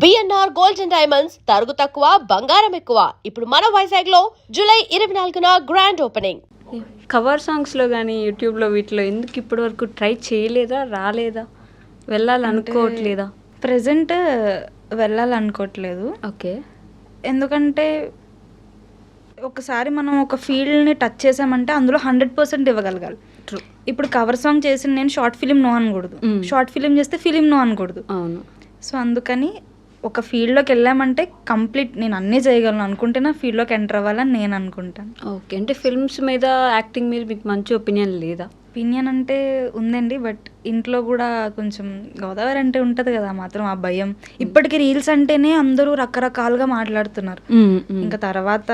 BNR gold and diamonds తరుగు తక్కువ బంగారం ఎక్కువ. ఇప్పుడు మన వైజాగ్ లో జూలై 24న గ్రాండ్ ఓపెనింగ్. కవర్ సాంగ్స్లో కానీ యూట్యూబ్లో వీటిలో ఎందుకు ఇప్పటి వరకు ట్రై చేయలేదా, రాలేదా, వెళ్ళాలనుకోవట్లేదా? ప్రజెంట్ వెళ్ళాలనుకోవట్లేదు. ఓకే. ఎందుకంటే ఒకసారి మనం ఒక ఫీల్డ్ని టచ్ చేసామంటే అందులో 100% ఇవ్వగలగాలి. ట్రూ. ఇప్పుడు కవర్ సాంగ్ చేసి నేను షార్ట్ ఫిలిం నో అనకూడదు, షార్ట్ ఫిలిం చేస్తే ఫిలిం నో అనకూడదు. అవును. సో అందుకని ఒక ఫీల్డ్లోకి వెళ్ళామంటే కంప్లీట్ నేను అన్నీ చేయగలను అనుకుంటే నా ఫీల్డ్లోకి ఎంటర్ అవ్వాలని నేను అనుకుంటాను. ఓకే. అంటే ఫిల్మ్స్ మీద, యాక్టింగ్ మీద మీకు మంచి ఒపీనియన్ లేదా? ఒపీనియన్ అంటే ఉందండి, బట్ ఇంట్లో కూడా కొంచెం గోదావరి అంటే ఉంటుంది కదా మాత్రం ఆ భయం. ఇప్పటికీ రీల్స్ అంటేనే అందరూ రకరకాలుగా మాట్లాడుతున్నారు. ఇంకా తర్వాత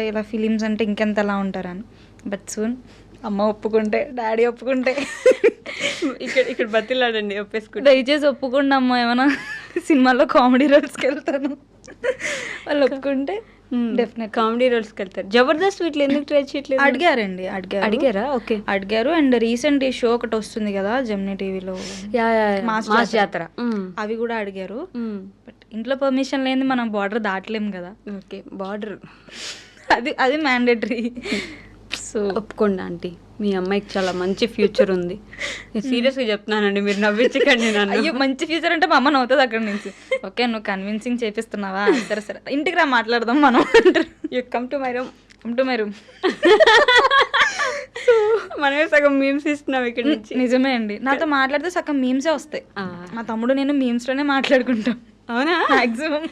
ఇలా ఫిలిమ్స్ అంటే ఇంకెంత ఎలా ఉంటారని. బట్ సూన్ అమ్మ ఒప్పుకుంటే, డాడీ ఒప్పుకుంటే ఇక్కడ బతిలాడండి, ఒప్పేసుకుంటే. దయచేసి ఒప్పుకుండా అమ్మ, ఏమైనా సినిమాలో కామెడీ రోల్స్కి వెళ్తాను వాళ్ళు ఒప్పుకుంటే డెఫినెట్ కామెడీ రోల్స్కి వెళ్తారు. జబర్దస్త్ వీటిలో ఎందుకు ట్రై చేయట్లేదు? అడిగారండి, అడిగారా? ఓకే, అడిగారు. అండ్ రీసెంట్ ఈ షో ఒకటి వస్తుంది కదా జెమినీ టీవీలో, మాస్ జాతర, అవి కూడా అడిగారు. బట్ ఇంట్లో పర్మిషన్ లేని మనం బార్డర్ దాటలేం కదా. ఓకే, బార్డర్ అది మ్యాండేటరీ. సో ఒప్పుకోండి ఆంటీ, మీ అమ్మాయికి చాలా మంచి ఫ్యూచర్ ఉంది. నేను సీరియస్గా చెప్తున్నానండి, మీరు నవ్వించకండి నన్ను. అయ్యో మంచి ఫ్యూచర్ అంటే మా అమ్మ నవ్వుతుంది అక్కడ నుంచి. ఓకే, నువ్వు కన్విన్సింగ్ చేపిస్తున్నావా, సరే సరే ఇంటికి రా మాట్లాడదాం మనం అంటారు. You come to my room, come to my room. So మనమే సగం మీమ్స్ ఇస్తున్నాం ఇక్కడ నుంచి. నిజమే అండి, నాతో మాట్లాడితే సగం మీమ్సే వస్తాయి. మా తమ్ముడు నేను మీమ్స్లోనే మాట్లాడుకుంటాం. అవునా? మ్యాక్సిమం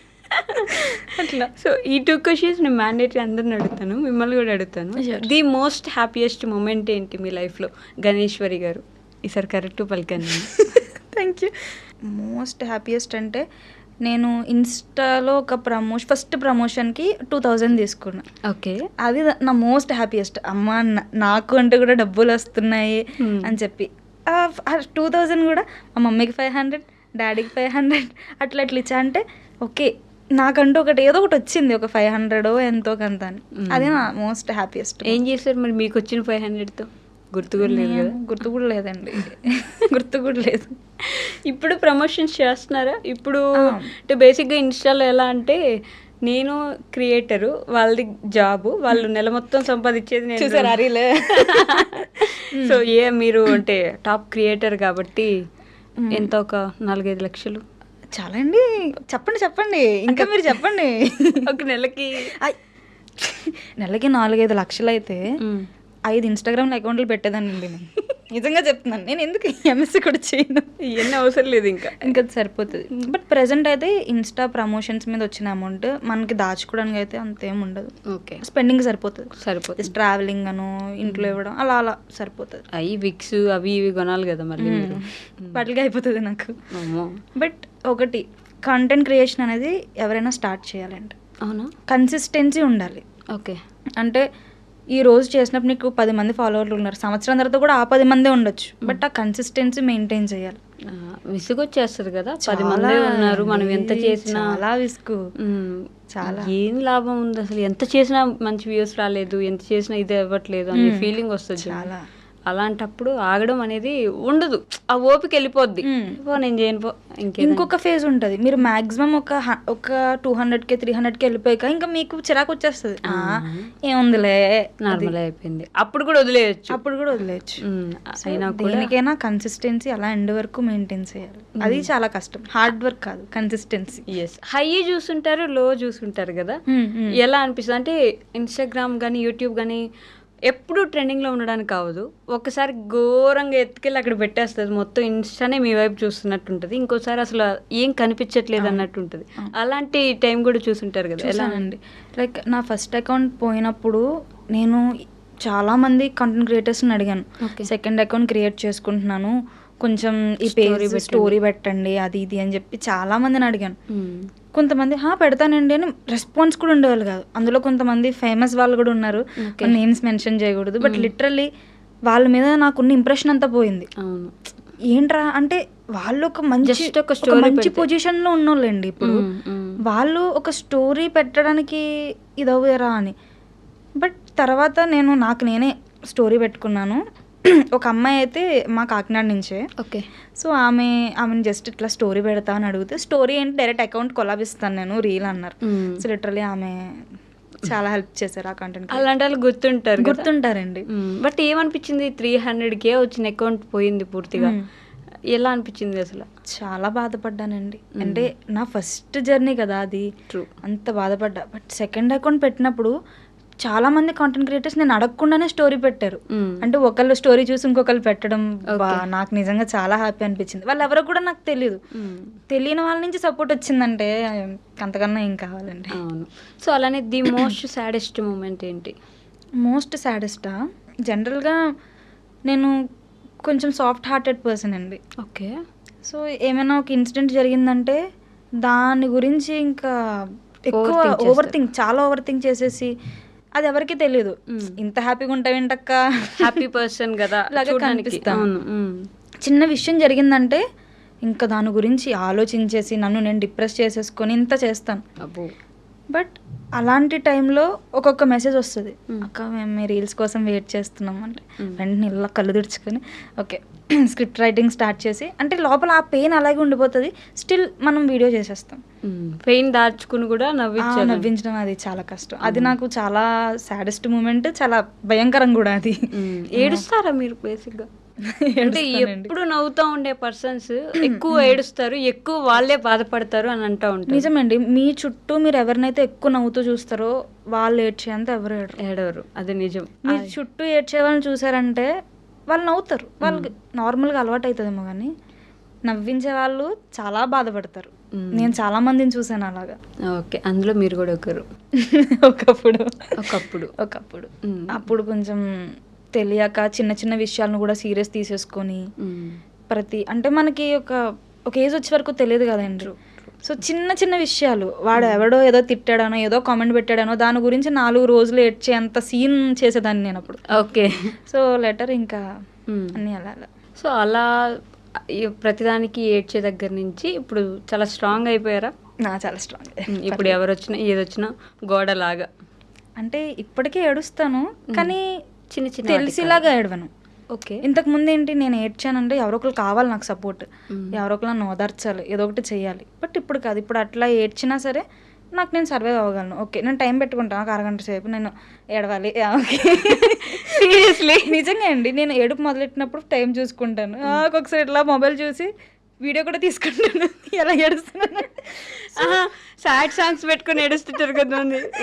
అట్లా. సో ఈ 2 క్వశ్చన్స్ నేను మ్యాండేటరీ అందరిని అడుగుతాను, మిమ్మల్ని కూడా అడుగుతాను. ది మోస్ట్ హ్యాపీయెస్ట్ మూమెంట్ ఏంటి మీ లైఫ్లో? గణేశ్వరి గారు ఈసారి కరెక్ట్ పలికాను. Thank you. మోస్ట్ హ్యాపీయెస్ట్ అంటే నేను ఇన్స్టాలో ఒక ఫస్ట్ ప్రమోషన్కి 2000 తీసుకున్నా. ఓకే, అది నా మోస్ట్ హ్యాపీయెస్ట్. అమ్మ నాకు అంటే కూడా డబ్బులు వస్తున్నాయి అని చెప్పి. 2000 కూడా మా మమ్మీకి 500, డాడీకి 500 అట్లా ఇచ్చా. అంటే ఓకే, నాకంటూ ఏదో ఒకటి వచ్చింది, ఒక 500 ఎంతో కొంత అని. అదే నా మోస్ట్ హ్యాపీయెస్ట్. ఏం చేశారు మరి మీకు వచ్చిన 500తో? గుర్తు కూడా లేదు కదా? గుర్తు కూడా లేదండి, గుర్తు కూడా లేదు. ఇప్పుడు ప్రమోషన్స్ చేస్తున్నారా? ఇప్పుడు అంటే బేసిక్గా ఇన్స్టాలో ఎలా అంటే, నేను క్రియేటరు, వాళ్ళది జాబు, వాళ్ళు నెల మొత్తం సంపాదించేది నేను. చూసారా రీలే? సో మీరు అంటే టాప్ క్రియేటర్ కాబట్టి ఎంత, ఒక 4-5 లక్షలు చాలా అండి. చెప్పండి ఇంకా మీరు చెప్పండి. ఒక నెలకి 4-5 లక్షలు అయితే 5 ఇన్స్టాగ్రామ్ అకౌంట్లు పెట్టేదాన్ని అండి నేను. నిజంగా చెప్తున్నాను. నేను ఎందుకు ఎంఎస్సీ కూడా చేయను, ఇవన్నీ అవసరం లేదు, ఇంకా సరిపోతుంది. బట్ ప్రెసెంట్ అయితే ఇన్స్టా ప్రమోషన్స్ మీద వచ్చిన అమౌంట్ మనకి దాచుకోవడానికి అయితే అంతేం ఉండదు. ఓకే, స్పెండింగ్ సరిపోతుంది. ట్రావెలింగ్ అను, ఇంట్లో ఇవ్వడం అలా సరిపోతుంది. అవి విక్స్ అవి ఇవి కొనాలి కదా మళ్ళీ, వాటికి అయిపోతుంది నాకు. బట్ ఒకటి, కంటెంట్ క్రియేషన్ అనేది ఎవరైనా స్టార్ట్ చేయాలంటే అవునా, కన్సిస్టెన్సీ ఉండాలి. ఓకే, అంటే ఈ రోజు చేసినప్పుడు నీకు 10 మంది ఫాలోవర్లు ఉన్నారు, సంవత్సరం తర్వాత కూడా ఆ 10 మందే ఉండొచ్చు. బట్ ఆ కన్సిస్టెన్సీ మెయింటైన్ చేయాలి. విసుగొచ్చేస్తుంది కదా, 10 మంది ఉన్నారు, మనం ఎంత చేసినా. చాలా విసుగు, చాలా. ఏం లాభం ఉంది అసలు, ఎంత చేసినా మంచి వ్యూస్ రాలేదు, ఎంత చేసినా ఇది అవ్వట్లేదు అనే ఫీలింగ్ వస్తుంది చాలా. అలాంటప్పుడు ఆగడం అనేది ఉండదు, ఆ ఓపిక వెళ్ళిపోద్ది. నేను చేయను పో. ఇంకొక ఫేజ్ ఉంటుంది, మీరు మాక్సిమం ఒక 200K 300K వెళ్ళిపోయాక ఇంకా మీకు చిరాకు వచ్చేస్తుంది. ఏముందిలే, నార్మల్ అయిపోయింది, అప్పుడు కూడా వదిలేయచ్చు. అయినా దేనికైనా కన్సిస్టెన్సీ అలా ఎండ్ వరకు మెయింటైన్ చేయాలి. అది చాలా కష్టం, హార్డ్ వర్క్ కాదు, కన్సిస్టెన్సీ. హై చూస్తుంటారు, లో చూస్తుంటారు కదా, ఎలా అనిపిస్తుంది అంటే ఇన్స్టాగ్రామ్ కానీ యూట్యూబ్ కానీ ఎప్పుడు ట్రెండింగ్లో ఉండడానికి కావదు. ఒక్కసారి ఘోరంగా ఎత్తుకెళ్ళి అక్కడ పెట్టేస్తుంది, మొత్తం ఇన్స్టానే మీ వైపు చూస్తున్నట్టు ఉంటుంది. ఇంకోసారి అసలు ఏం కనిపించట్లేదు అన్నట్టు ఉంటుంది. అలాంటి టైం కూడా చూస్తుంటారు కదా, ఎలా అండి? లైక్ నా ఫస్ట్ అకౌంట్ పోయినప్పుడు నేను చాలామంది కంటెంట్ క్రియేటర్స్ని అడిగాను, సెకండ్ అకౌంట్ క్రియేట్ చేసుకుంటున్నాను, కొంచెం ఈ పేజ్ స్టోరీ పెట్టండి అది ఇది అని చెప్పి చాలామందిని అడిగాను. కొంతమంది పెడతానండి అని రెస్పాన్స్ కూడా ఉండేవాళ్ళు కాదు. అందులో కొంతమంది ఫేమస్ వాళ్ళు కూడా ఉన్నారు, నేమ్స్ మెన్షన్ చేయకూడదు. బట్ లిటరల్లీ వాళ్ళ మీద నాకున్న ఇంప్రెషన్ అంతా పోయింది. ఏంట్రా అంటే వాళ్ళు ఒక మంచి పొజిషన్లో ఉన్నోళ్ళండి. ఇప్పుడు వాళ్ళు ఒక స్టోరీ పెట్టడానికి ఇదవ్వరా అని. బట్ తర్వాత నేనే స్టోరీ పెట్టుకున్నాను. ఒక అమ్మాయి అయితే మా కాకినాడ నుంచే. ఓకే. సో ఆమెను జస్ట్ ఇట్లా స్టోరీ పెడతా అని అడిగితే, స్టోరీ ఏంటి డైరెక్ట్ అకౌంట్ కొలాబిస్తాను నేను రీల్ అన్నారు. సో లిటరలీ ఆమె చాలా హెల్ప్ చేశారు ఆ కంటెంట్. అలాంటి వాళ్ళు గుర్తుంటారండి. బట్ ఏమనిపించింది 300K వచ్చిన అకౌంట్ పోయింది పూర్తిగా, ఎలా అనిపించింది అసలు? చాలా బాధపడ్డానండి. అంటే నా ఫస్ట్ జర్నీ కదా అది, అంత బాధపడ్డా. బట్ సెకండ్ అకౌంట్ పెట్టినప్పుడు చాలా మంది కాంటెంట్ క్రియేటర్స్ నేను అడగకుండానే స్టోరీ పెట్టారు. అంటే ఒకళ్ళు స్టోరీ చూసి ఇంకొకళ్ళు పెట్టడం నాకు నిజంగా చాలా హ్యాపీ అనిపించింది. వాళ్ళు ఎవరో కూడా నాకు తెలియదు, తెలియని వాళ్ళ నుంచి సపోర్ట్ వచ్చిందంటే అంతకన్నా ఏం కావాలండి. అవును. సో అలానే ది మోస్ట్ సాడెస్ట్ మూమెంట్ ఏంటి? మోస్ట్ సాడెస్టా, జనరల్గా నేను కొంచెం సాఫ్ట్ హార్టెడ్ పర్సన్ అండి. ఓకే. సో ఏమైనా ఒక ఇన్సిడెంట్ జరిగిందంటే దాని గురించి ఇంకా ఎక్కువ చాలా ఓవర్ థింక్ చేసేసి అది ఎవరికి తెలియదు. ఇంత హ్యాపీగా ఉంటావేంటక్క, హ్యాపీ పర్సన్ కదా కనిపిస్తాను. చిన్న విషయం జరిగిందంటే ఇంకా దాని గురించి ఆలోచించేసి నన్ను నేను డిప్రెస్ చేసేసుకొని ఇంత చేస్తాను. బట్ అలాంటి టైంలో ఒక్కొక్క మెసేజ్ వస్తుంది, అక్క మేము మీ రీల్స్ కోసం వెయిట్ చేస్తున్నాం అంటే వెంటనే ఇలా కళ్ళు తుడుచుకొని ఓకే స్క్రిప్ట్ రైటింగ్ స్టార్ట్ చేసి, అంటే లోపల ఆ పెయిన్ అలాగే ఉండిపోతుంది, స్టిల్ మనం వీడియో చేసేస్తాం. పెయిన్ దాచుకుని కూడా నవ్వించడం అది చాలా కష్టం. అది నాకు చాలా సాడెస్ట్ మూమెంట్, చాలా భయంకరం కూడా అది. ఏడుస్తారా మీరు బేసిక్గా? అంటే ఎప్పుడు నవ్వుతూ ఉండే పర్సన్స్ ఎక్కువ ఏడుస్తారు, ఎక్కువ వాళ్ళే బాధపడతారు అని అంటూ ఉంటారు. నిజమండి. మీ చుట్టూ మీరు ఎవరినైతే ఎక్కువ నవ్వుతూ చూస్తారో వాళ్ళు ఏడ్చేంత ఎవరు ఏడవరు. అది నిజం. మీ చుట్టూ ఏడ్చే వాళ్ళని చూసారంటే వాళ్ళు నవ్వుతారు, వాళ్ళకి నార్మల్గా అలవాటు అవుతుందేమో, కానీ నవ్వించే వాళ్ళు చాలా బాధపడతారు. నేను చాలా మందిని చూసాను అలాగా. ఓకే, అందులో మీరు కూడా ఒకరు. ఒకప్పుడు అప్పుడు కొంచెం తెలియక చిన్న చిన్న విషయాలను కూడా సీరియస్ తీసేసుకొని అంటే మనకి ఒక ఏజ్ వచ్చే వరకు తెలియదు కదండి. సో చిన్న చిన్న విషయాలు, వాడు ఎవడో ఏదో తిట్టాడానో ఏదో కామెంట్ పెట్టాడానో దాని గురించి 4 రోజులు ఏడ్చే అంత సీన్ చేసేదాన్ని నేను అప్పుడు. ఓకే. సో లెటర్ ఇంకా అన్నీ అలా. సో అలా ప్రతిదానికి ఏడ్చే దగ్గర నుంచి ఇప్పుడు చాలా స్ట్రాంగ్ అయిపోయారా? చాలా స్ట్రాంగ్. ఇప్పుడు ఎవరు వచ్చినా ఏదొచ్చినా గోడలాగా. అంటే ఇప్పటికే ఏడుస్తాను కానీ చిన్న చిన్న తెలిసిలాగా ఏడవను. ఓకే. ఇంతకు ముందు ఏంటి, నేను ఏడ్చానంటే ఎవరో ఒకరు కావాలి నాకు సపోర్ట్, ఎవరో ఒకరు నన్ను ఓదార్చాలి, ఏదో ఒకటి చెయ్యాలి. బట్ ఇప్పుడు కాదు, ఇప్పుడు అట్లా ఏడ్చినా సరే నాకు నేను సర్వైవ్ అవ్వగలను. ఓకే, నేను టైం పెట్టుకుంటాను, ఒక అరగంట సేపు నేను ఏడవాలి. సీరియస్లీ నిజంగా అండి, నేను ఏడుపు మొదలెట్టినప్పుడు టైం చూసుకుంటాను. ఒక్కొక్కసారి ఇట్లా మొబైల్ చూసి వీడియో కూడా తీసుకుంటాను ఎలా ఏడుస్తున్నాను. సాడ్ సాంగ్స్ పెట్టుకుని ఏడుస్తుంటారు కదా,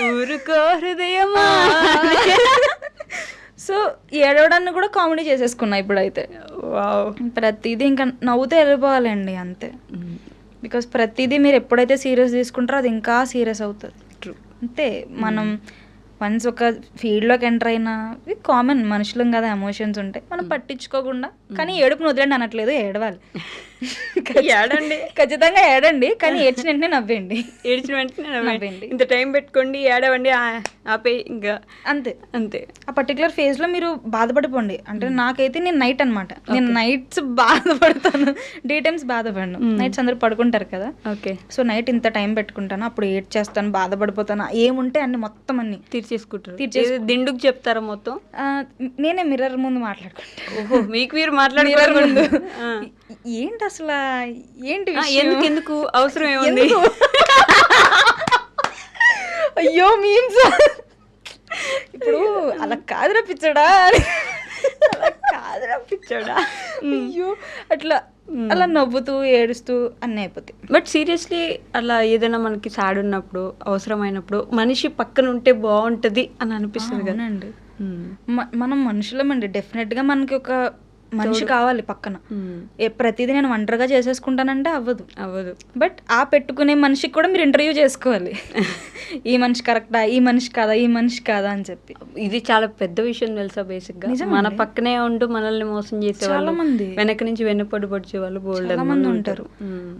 ఊరుకో హృదయమా. సో ఏడవడాన్ని కూడా కామెడీ చేసేసుకున్నా ఇప్పుడైతే. ప్రతిదీ ఇంకా నవ్వుతూ వెళ్ళిపోవాలండి అంతే. బికాస్ ప్రతిదీ మీరు ఎప్పుడైతే సీరియస్ తీసుకుంటారో అది ఇంకా సీరియస్ అవుతుంది. అంతే, మనం వన్స్ ఒక ఫీల్డ్లోకి ఎంటర్ అయినా కామన్, మనుషులం కదా, ఎమోషన్స్ ఉంటాయి, మనం పట్టించుకోకుండా. కానీ ఏడుపును వదిలేండి అనట్లేదు, ఏడవాలి, ఏడండి, ఖచ్చితంగా ఏడండి, కానీ ఏడ్చిన వెంటనే నవ్వండి. ఏడ్చిన వెంటనే నవ్వండి, ఇంత టైం పెట్టుకోండి, ఏడవండి, ఆపే, ఇంకా అంతే అంతే. ఆ పర్టికులర్ ఫేజ్లో మీరు బాధపడిపోండి. అంటే నాకైతే నేను నైట్ అనమాట, నేను నైట్స్ బాధపడతాను, డే టైమ్స్ బాధపడను. నైట్స్ అందరూ పడుకుంటారు కదా, ఓకే. సో నైట్ ఇంత టైం పెట్టుకుంటాను, అప్పుడు ఏడ్ చేస్తాను, బాధపడిపోతాను, ఏముంటే అన్ని మొత్తం అన్ని తీర్చేసుకుంటారు. దిండుకు చెప్తారా మొత్తం? నేనే మిర్రర్ ముందు మాట్లాడుకుంటాను. ఓహో, మీకు మీరు మాట్లాడుకుంటారు. ఏంటి అసలు, ఏంటి ఎందుకు అవసరం ఏముంది? అయ్యో మీన్స్ ఇప్పుడు అలా కాదురా పిచ్చోడా, అలా కాదురా పిచ్చోడా, అయ్యో అట్లా అలా నవ్వుతూ ఏడుస్తూ అన్నీ అయిపోతాయి. బట్ సీరియస్లీ అలా ఏదైనా మనకి సాడ్ ఉన్నప్పుడు, అవసరమైనప్పుడు మనిషి పక్కన ఉంటే బాగుంటుంది అని అనిపిస్తుంది కదండి. మనం మనుషులమండి, డెఫినెట్గా మనకి ఒక మనిషి కావాలి పక్కన. ప్రతిదీ నేను ఒంటరిగా చేసేసుకుంటానంటే అవ్వదు. బట్ ఆ పెట్టుకునే మనిషికి కూడా మీరు ఇంటర్వ్యూ చేసుకోవాలి, ఈ మనిషి కరెక్టా, ఈ మనిషి కాదా, ఈ మనిషి కాదా అని చెప్పి. ఇది చాలా పెద్ద విషయం తెలుసా బేసిక్గా. మన పక్కనే ఉంటూ మనల్ని మోసం చేసే చాలా మంది, వెనక నుంచి వెన్నుపడి పొడిచే వాళ్ళు చాలా మంది ఉంటారు.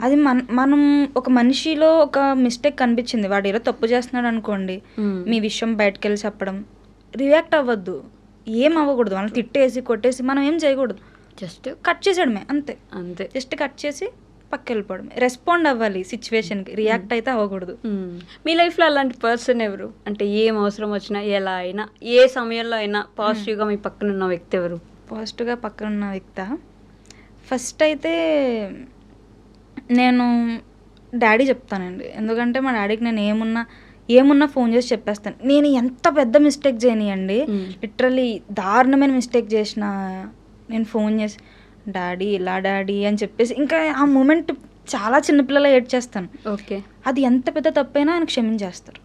అది మనం ఒక మనిషిలో ఒక మిస్టేక్ కనిపించింది, వాడు ఏదో తప్పు చేస్తున్నాడు అనుకోండి, మీ విషయం బయటకు వెళ్ళి చెప్పడం, రియాక్ట్ అవ్వద్దు, ఏం అవ్వకూడదు, వాళ్ళని తిట్టేసి కొట్టేసి మనం ఏం చేయకూడదు, జస్ట్ కట్ చేసేయడమే అంతే. జస్ట్ కట్ చేసి పక్క వెళ్ళిపోవడమే, రెస్పాండ్ అవ్వాలి సిచ్యువేషన్కి, రియాక్ట్ అయితే అవ్వకూడదు. మీ లైఫ్లో అలాంటి పర్సన్ ఎవరు? అంటే ఏం అవసరం వచ్చినా, ఎలా అయినా, ఏ సమయంలో అయినా పాజిటివ్గా మీ పక్కన ఉన్న వ్యక్తి ఎవరు? పాజిటివ్గా పక్కన ఉన్న వ్యక్తి ఫస్ట్ అయితే నేను డాడీ చెప్తానండి. ఎందుకంటే మా డాడీకి నేను ఏమున్నా ఫోన్ చేసి చెప్పేస్తాను. నేను ఎంత పెద్ద మిస్టేక్ చేయనియండి, లిటరల్లీ దారుణమైన మిస్టేక్ చేసిన నేను ఫోన్ చేసి డాడీ ఇలా డాడీ అని చెప్పేసి ఇంకా ఆ మూమెంట్ చాలా చిన్నపిల్లలు ఏడ్చేస్తాను. ఓకే. అది ఎంత పెద్ద తప్పైనా ఆయన క్షమించేస్తారు.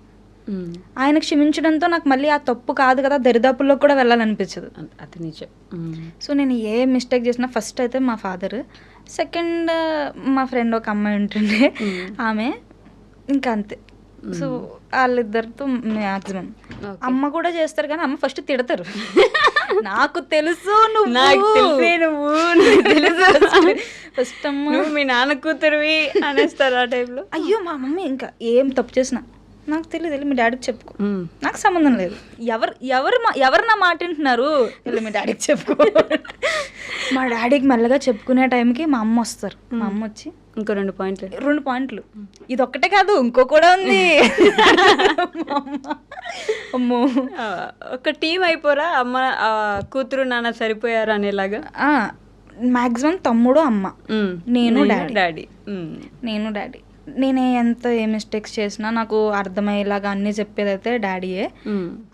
ఆయన క్షమించడంతో నాకు మళ్ళీ ఆ తప్పు కాదు కదా దరిదాపుల్లో కూడా వెళ్ళాలనిపించదు. అది నిజం. సో నేను ఏ మిస్టేక్ చేసినా ఫస్ట్ అయితే మా ఫాదర్, సెకండ్ మా ఫ్రెండ్ ఒక అమ్మాయి ఉంటుండే ఆమె, ఇంకా అంతే. సో వాళ్ళిద్దరితో మ్యాక్సిమం. అమ్మ కూడా చేస్తారు కానీ అమ్మ ఫస్ట్ తిడతారు. నాకు తెలుసు ఫస్ట్ అమ్మ మీ నాన్న కూతురువి అనేస్తారు ఆ టైంలో. అయ్యో మా మమ్మీ ఇంకా ఏం తప్పు చేసినా నాకు తెలియదు మీ డాడీకి చెప్పుకో, నాకు సంబంధం లేదు. ఎవరు నా మాట వింటున్నారు వెళ్ళి మీ డాడీకి చెప్పుకో. మా డాడీకి మెల్లగా చెప్పుకునే టైంకి మా అమ్మ వస్తారు. మా అమ్మ వచ్చి ఇంకో 2 పాయింట్లు, ఇది ఒక్కటే కాదు ఇంకో కూడా ఉంది. అమ్మో ఒక టీం అయిపోరా అమ్మ కూతురు నాన్న సరిపోయారు అనేలాగా. మ్యాక్సిమం తమ్ముడు అమ్మ, నేను డాడీ. నేనే ఎంత ఏ మిస్టేక్స్ చేసినా నాకు అర్థమయ్యేలాగా అన్నీ చెప్పేదైతే డాడీయే.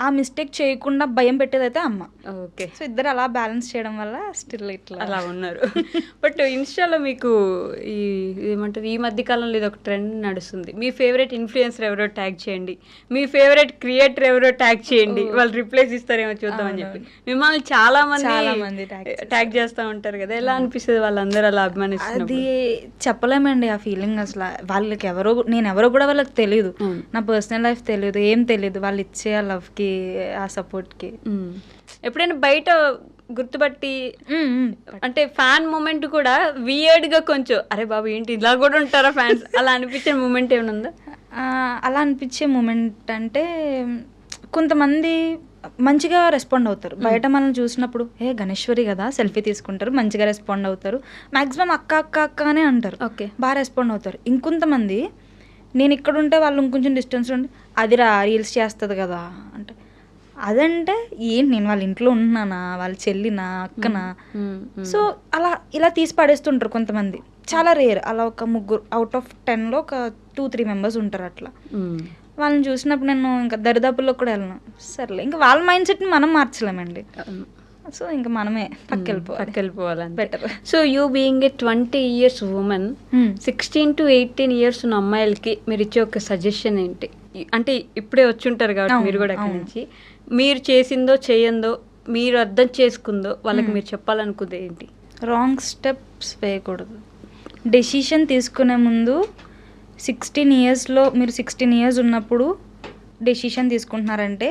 ఆ మిస్టేక్ చేయకుండా భయం పెట్టేదైతే అమ్మ. ఓకే. సో ఇద్దరు అలా బ్యాలెన్స్ చేయడం వల్ల స్టిల్ ఇట్లా అలా ఉన్నారు. బట్ ఇన్స్టాలో మీకు ఏమంటారు ఈ మధ్య కాలంలో ఇది ఒక ట్రెండ్ నడుస్తుంది. మీ ఫేవరెట్ ఇన్ఫ్లుయెన్సర్ ఎవరో ట్యాగ్ చేయండి, మీ ఫేవరెట్ క్రియేటర్ ఎవరో ట్యాగ్ చేయండి, వాళ్ళు రిప్లైస్ ఇస్తారేమో చూద్దామని చెప్పి మిమ్మల్ని చాలా మంది ట్యాగ్ చేస్తూ ఉంటారు కదా. ఎలా అనిపిస్తుంది వాళ్ళందరూ అలా అభిమానిస్తారు? అది చెప్పలేమండి ఆ ఫీలింగ్. అసలు వాళ్ళకి నేను ఎవరో కూడా వాళ్ళకి తెలియదు, నా పర్సనల్ లైఫ్ తెలియదు, ఏం తెలియదు. వాళ్ళు ఇచ్చే ఆ లవ్కి ఆ సపోర్ట్కి ఎప్పుడైనా బయట గుర్తుపట్టి అంటే ఫ్యాన్ మూమెంట్ కూడా వియర్డ్గా కొంచెం అరే బాబు ఏంటి ఇలా కూడా ఉంటారా ఫ్యాన్స్ అలా అనిపించే మూమెంట్ ఏమైనా ఉందా? అలా అనిపించే మూమెంట్ అంటే కొంతమంది మంచిగా రెస్పాండ్ అవుతారు. బయట మనల్ని చూసినప్పుడు గణేశ్వరి కదా సెల్ఫీ తీసుకుంటారు, మంచిగా రెస్పాండ్ అవుతారు. మ్యాక్సిమం అక్క అక్క అక్క అనే అంటారు. ఓకే, బాగా రెస్పాండ్ అవుతారు. ఇంకొంతమంది నేను ఇక్కడ ఉంటే వాళ్ళు ఇంకొంచెం డిస్టెన్స్ ఉండి అదిరా రీల్స్ చేస్తుంది కదా అంటే, అదంటే ఏంటి నేను వాళ్ళ ఇంట్లో ఉంటున్నానా, వాళ్ళ చెల్లినా అక్కనా? సో అలా ఇలా తీసి పడేస్తుంటారు కొంతమంది. చాలా రేర్. అలా ఒక 3 అవుట్ ఆఫ్ 10లో ఒక 2-3 మెంబర్స్ ఉంటారు అట్లా. వాళ్ళని చూసినప్పుడు నేను ఇంకా దరిదాపుల్లో కూడా వెళ్ళను. సర్లే ఇంకా వాళ్ళ మైండ్ సెట్ని మనం మార్చలేమండి. సో ఇంకా మనమే పక్కెళ్ళిపోవాలి better. So you being a 20 years women, 16 to 18 years ఉన్న అమ్మాయిలకి మీరు ఇచ్చే ఒక సజెషన్ ఏంటి? అంటే ఇప్పుడే వచ్చి ఉంటారు కాబట్టి మీరు కూడా అక్కడి నుంచి మీరు చేసిందో చేయందో మీరు అర్థం చేసుకుందో వాళ్ళకి మీరు చెప్పాలనుకుంది ఏంటి? రాంగ్ స్టెప్స్ వేయకూడదు. డెసిషన్ తీసుకునే ముందు 16 yearsలో మీరు 16 years ఉన్నప్పుడు డెసిషన్ తీసుకుంటున్నారంటే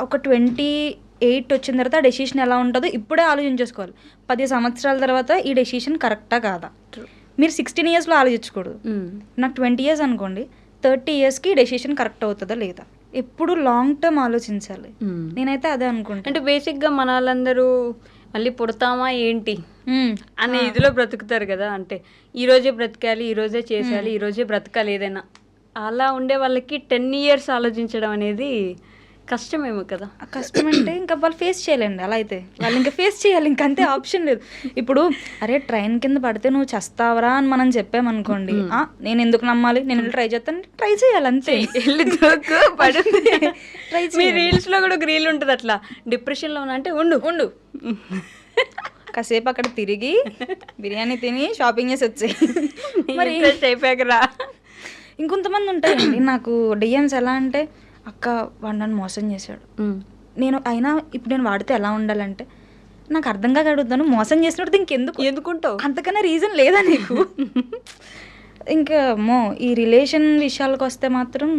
ఒక 28 వచ్చిన తర్వాత ఆ డెసిషన్ ఎలా ఉంటుందో ఇప్పుడే ఆలోచించేసుకోవాలి. 10 సంవత్సరాల తర్వాత ఈ డెసిషన్ కరెక్టా కాదా మీరు 16 yearsలో ఆలోచించకూడదు. నాకు 20 years అనుకోండి, 30 yearsకి డెసిషన్ కరెక్ట్ అవుతుందా లేదా ఎప్పుడు లాంగ్ టర్మ్ ఆలోచించాలి. నేనైతే అదే అనుకుంటా. అంటే బేసిక్గా మన వాళ్ళందరూ మళ్ళీ పుడతామా ఏంటి అనే ఇదిలో బ్రతుకుతారు కదా. అంటే ఈరోజే బ్రతకాలి, ఈరోజే చేసేయాలి, ఈరోజే బ్రతకాలి ఏదైనా. అలా ఉండే వాళ్ళకి 10 years ఆలోచించడం అనేది కష్టమేమో కదా. కష్టం అంటే ఇంకా వాళ్ళు ఫేస్ చేయాలండి. అలా అయితే వాళ్ళు ఇంకా ఫేస్ చేయాలి, ఇంకంతే ఆప్షన్ లేదు. ఇప్పుడు అరే ట్రైన్ కింద పడితే నువ్వు చస్తావరా అని మనం చెప్పామనుకోండి, నేను ఎందుకు నమ్మాలి, నేను ట్రై చేస్తాను, ట్రై చేయాలి అంతే. మీ రీల్స్ లో కూడా ఒక రీల్ ఉంటుంది అట్లా, డిప్రెషన్ లో ఉన్నా అంటే ఉండు కాసేపు అక్కడ తిరిగి బిర్యానీ తిని షాపింగ్ చేసి వచ్చాయి మరి అయిపోయాకరా. ఇంకొంతమంది ఉంటాయండి నాకు డిఎమ్స్. ఎలా అంటే అక్క వాడు నన్ను మోసం చేశాడు, నేను అయినా ఇప్పుడు నేను వాడితే ఎలా ఉండాలంటే నాకు అర్థం కాక అడుగుతాను, మోసం చేసినప్పుడు ఎందుకుంటావు, అంతకన్నా రీజన్ లేదా నీకు? ఇంకా ఈ రిలేషన్ విషయాలకు వస్తే మాత్రం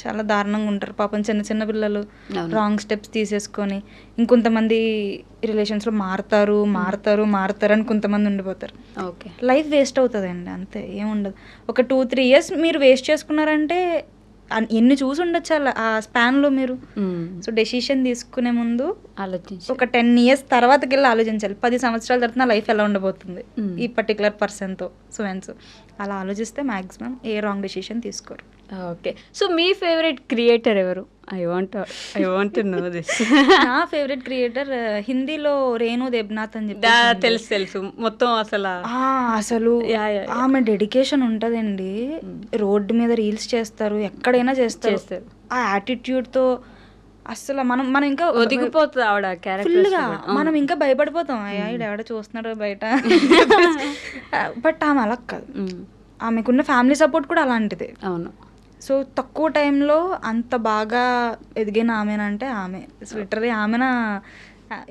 చాలా దారుణంగా ఉంటారు పాపం. చిన్న పిల్లలు రాంగ్ స్టెప్స్ తీసేసుకొని ఇంకొంతమంది రిలేషన్స్లో మారుతారు అని కొంతమంది ఉండిపోతారు. ఓకే, లైఫ్ వేస్ట్ అవుతుందండి, అంతే ఏముండదు. ఒక 2-3 years మీరు వేస్ట్ చేసుకున్నారంటే ఎన్ని చూసి ఉండొచ్చు ఆ స్పాన్లో మీరు. సో డెసిషన్ తీసుకునే ముందు ఆలోచించి ఒక 10 years తర్వాతకి వెళ్ళి ఆలోచించాలి. 10 సంవత్సరాల తర్వాత నా లైఫ్ ఎలా ఉండబోతుంది ఈ పర్టికులర్ పర్సన్తో. సో అలా ఆలోచిస్తే మ్యాక్సిమం ఏ రాంగ్ డెసిషన్ తీసుకోరు. ఓకే. సో మీ ఫేవరెట్ క్రియేటర్ ఎవరు? I want to know this. నా ఫేవరెట్ క్రియేటర్ హిందీలో రేణు దేబ్నాథ్ అని చెప్పి తెలుసు మొత్తం అసలు అసలు యా, యా, యా. ఆమె డెడికేషన్ ఉంటదండి. రోడ్డు మీద రీల్స్ చేస్తారు, ఎక్కడైనా చేస్తారు. ఆ యాటిట్యూడ్ తో అసలు మనం ఇంకా ఒదిగిపోతుంది ఆవిడ ఫుల్ క్యారెక్టర్ గా మనం ఇంకా భయపడిపోతాం, అయ్యా ఈడు ఎవడ చూస్తున్నాడు బయట. బట్ ఆమె అలా కాదు, ఆమెకున్న ఫ్యామిలీ సపోర్ట్ కూడా అలాంటిదే. అవును. సో తక్కువ టైంలో అంత బాగా ఎదిగిన ఆమెనంటే ఆమె లిటరలీ ఆమెన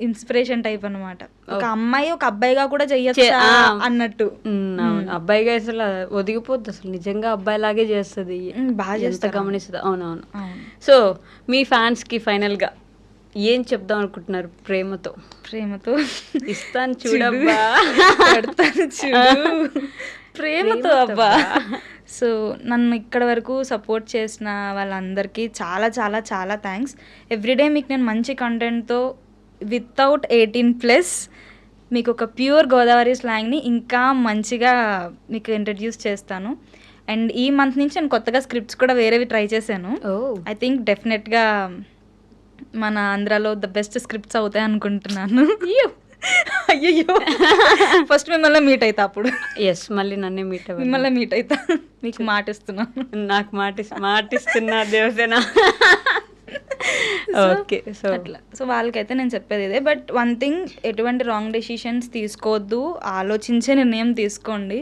ఇన్స్పిరేషన్ టైప్ అన్నమాట. ఒక అమ్మాయి ఒక అబ్బాయిగా కూడా చెయ్యొచ్చు అన్నట్టు. అవును, అబ్బాయిగా అసలు ఒదిగిపోద్ది, అసలు నిజంగా అబ్బాయి లాగే చేస్తుంది, బాగా ఎంత గమనిస్తుంది. అవునవును. సో మీ ఫ్యాన్స్ కి ఫైనల్ గా ఏం చెప్దాం అనుకుంటున్నారు? ప్రేమతో ఇస్తాను చూడబ్బా, పెడతాను చూడు, ప్రేమతో అబ్బా. సో నన్ను ఇక్కడ వరకు సపోర్ట్ చేసిన వాళ్ళందరికీ చాలా చాలా చాలా థ్యాంక్స్. ఎవ్రీడే మీకు నేను మంచి కంటెంట్తో వితౌట్ 18+ మీకు ఒక ప్యూర్ గోదావరి స్లాంగ్ని ఇంకా మంచిగా మీకు ఇంట్రడ్యూస్ చేస్తాను. అండ్ ఈ మంత్ నుంచి నేను కొత్తగా స్క్రిప్ట్స్ కూడా వేరేవి ట్రై చేశాను. ఐ థింక్ డెఫినెట్గా మన ఆంధ్రాలో ద బెస్ట్ స్క్రిప్ట్స్ అవుతాయి అనుకుంటున్నాను. అయ్యో ఫస్ట్ మిమ్మల్ని మీట్ అవుతా, అప్పుడు ఎస్ మళ్ళీ నన్నే మిమ్మల్ని మీట్ అవుతా, మీకు మాటిస్తున్నాను. నాకు మాటిస్తున్నా దేవసేన. ఓకే, సో అట్లా. సో వాళ్ళకైతే నేను చెప్పేది ఇదే. బట్ వన్ థింగ్, ఎటువంటి రాంగ్ డెసిషన్స్ తీసుకోవద్దు, ఆలోచించే నిర్ణయం తీసుకోండి.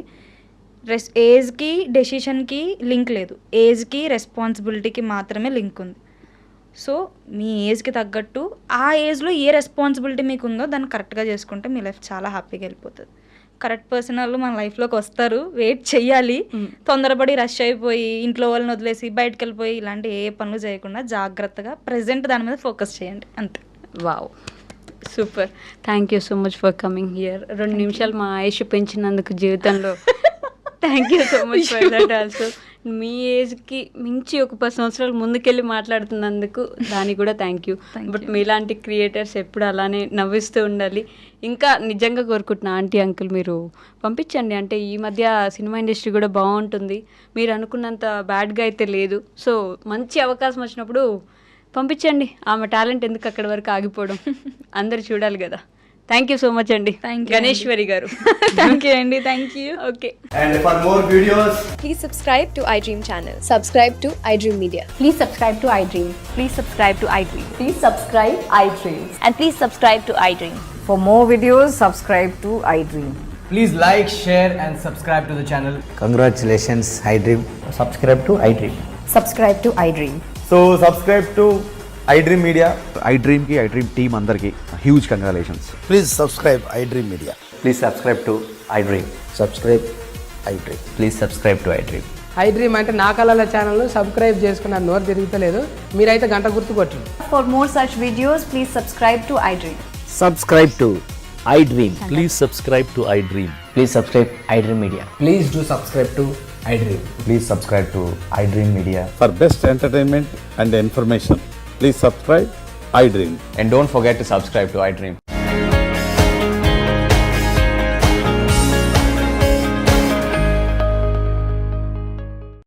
ఏజ్కి డెసిషన్కి లింక్ లేదు, ఏజ్కి రెస్పాన్సిబిలిటీకి మాత్రమే లింక్ ఉంది. సో మీ ఏజ్కి తగ్గట్టు ఆ ఏజ్లో ఏ రెస్పాన్సిబిలిటీ మీకు ఉందో దాన్ని కరెక్ట్గా చేసుకుంటే మీ లైఫ్ చాలా హ్యాపీగా వెళ్ళిపోతుంది. కరెక్ట్ పర్సన్ వాళ్ళు మన లైఫ్లోకి వస్తారు, వెయిట్ చెయ్యాలి. తొందరపడి రష్ అయిపోయి ఇంట్లో వాళ్ళని వదిలేసి బయటకు వెళ్ళిపోయి ఇలాంటి ఏ పనులు చేయకుండా జాగ్రత్తగా ప్రెజెంట్ దాని మీద ఫోకస్ చేయండి, అంతే. Wow, super. Thank you so much for coming here. 2 నిమిషాలు మా ఆయుష్ పెంచినందుకు జీవితంలో thank you so much for that also. మీ ఏజ్కి మించి ఒక 10 సంవత్సరాలు ముందుకెళ్ళి మాట్లాడుతున్నందుకు దానికి కూడా థ్యాంక్ యూ. బట్ మీలాంటి క్రియేటర్స్ ఎప్పుడు అలానే నవ్విస్తూ ఉండాలి. ఇంకా నిజంగా కోరుకుంటున్నా ఆంటీ అంకుల్ మీరు పంపించండి. అంటే ఈ మధ్య సినిమా ఇండస్ట్రీ కూడా బాగుంటుంది, మీరు అనుకున్నంత బ్యాడ్గా అయితే లేదు. సో మంచి అవకాశం వచ్చినప్పుడు పంపించండి. ఆమె టాలెంట్ ఎందుకు అక్కడి వరకు ఆగిపోవడం, అందరు చూడాలి కదా. థ్యాంక్ యూ సో మచ్ అండి, గణేశ్వరి గారు. థ్యాంక్ యూ అండి, thank you. Okay. And for more videos, please subscribe to iDream channel. Subscribe to iDream Media. Please subscribe to iDream. Please subscribe to iDream. Please subscribe iDream. And please subscribe to iDream. For more videos, subscribe to iDream. please like, share and subscribe to the channel. Congratulations, iDream. Subscribe to iDream. Subscribe to iDream. So subscribe to iDream Media. iDream ki iDream team andarki huge congratulations. Please subscribe iDream Media. Please subscribe to iDream. Subscribe iDream. Please subscribe to iDream. iDream అంటే నా కళల ఛానల్ను subscribe చేసుకున్న నోరు తిరుగుతలేదు, మీరైతే గంట గుర్తు కొట్టండి. For more such videos, please subscribe to iDream. Subscribe to iDream. Please subscribe to iDream. Please subscribe iDream Media. Please do subscribe to iDream. Please subscribe to iDream Media. For best entertainment and information, please subscribe iDream. And don't forget to subscribe to iDream.